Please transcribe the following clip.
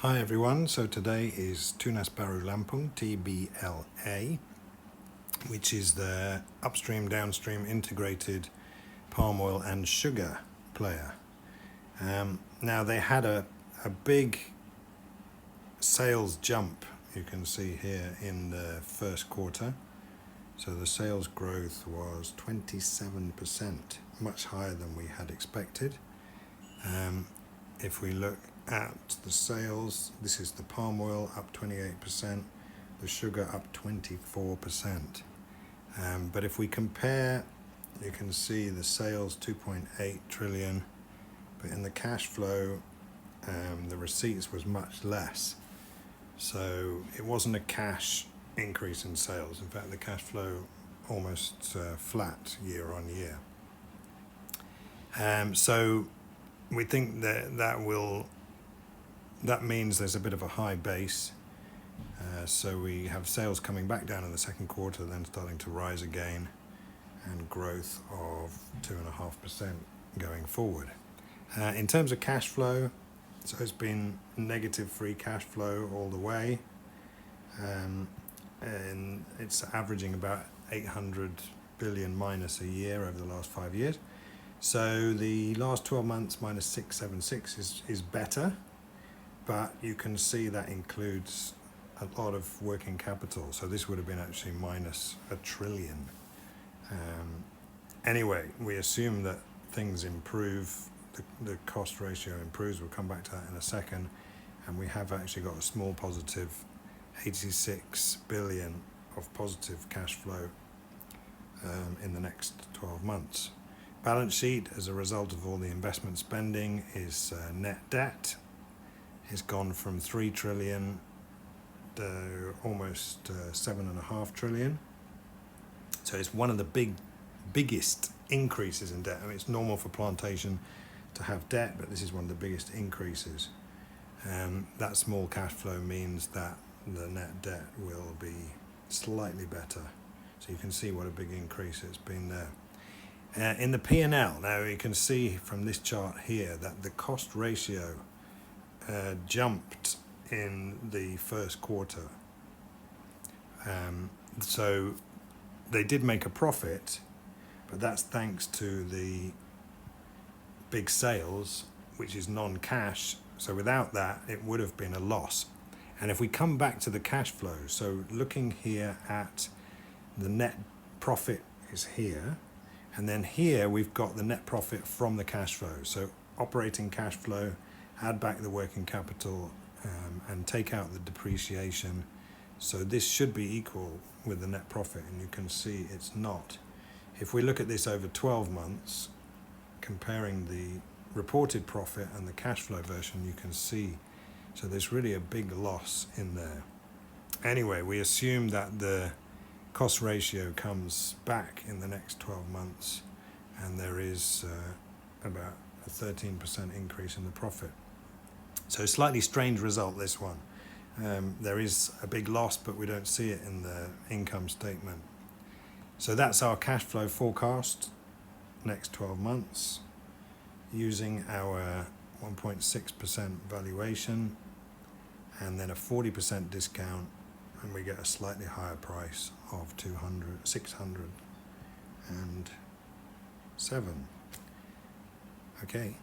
Hi everyone, so today is Tunas Baru Lampung, Tbla, which is the upstream downstream integrated palm oil and sugar player. Now they had a big sales jump, you can see here in the first quarter. So the sales growth was 27%, much higher than we had expected. If we look at the sales, this is the palm oil up 28%, the sugar up 24%. But if we compare, you can see the sales 2.8 trillion, but in the cash flow, the receipts was much less. So it wasn't a cash increase in sales. In fact, the cash flow almost flat year on year. So we think that means there's a bit of a high base. So we have sales coming back down in the second quarter, then starting to rise again, and growth of 2.5% going forward. In terms of cash flow, so it's been negative free cash flow all the way, and it's averaging about 800 billion minus a year over the last 5 years. So the last 12 months minus 676 is better, but you can see that includes a lot of working capital. So this would have been actually minus 1 trillion. Anyway, we assume that things improve, the cost ratio improves. We'll come back to that in a second. And we have actually got a small positive, 86 billion of positive cash flow in the next 12 months. Balance sheet, as a result of all the investment spending, is net debt. It's gone from 3 trillion to almost 7.5 trillion. So it's one of the biggest increases in debt. I mean, it's normal for plantation to have debt, but this is one of the biggest increases. That small cash flow means that the net debt will be slightly better. So you can see what a big increase it's been there. In the P&L, now you can see from this chart here that the cost ratio jumped in the first quarter. So they did make a profit, but that's thanks to the big sales, which is non-cash. So without that, it would have been a loss. And if we come back to the cash flow, so looking here at the net profit is here, and then here we've got the net profit from the cash flow. So operating cash flow, add back the working capital, and take out the depreciation. So this should be equal with the net profit, and you can see it's not. If we look at this over 12 months, comparing the reported profit and the cash flow version, you can see, so there's really a big loss in there. Anyway, we assume that the cost ratio comes back in the next 12 months, and there is about a 13% increase in the profit. So a slightly strange result, this one. There is a big loss, but we don't see it in the income statement. So that's our cash flow forecast next 12 months, using our 1.6% valuation and then a 40% discount, and we get a slightly higher price of 607. Okay.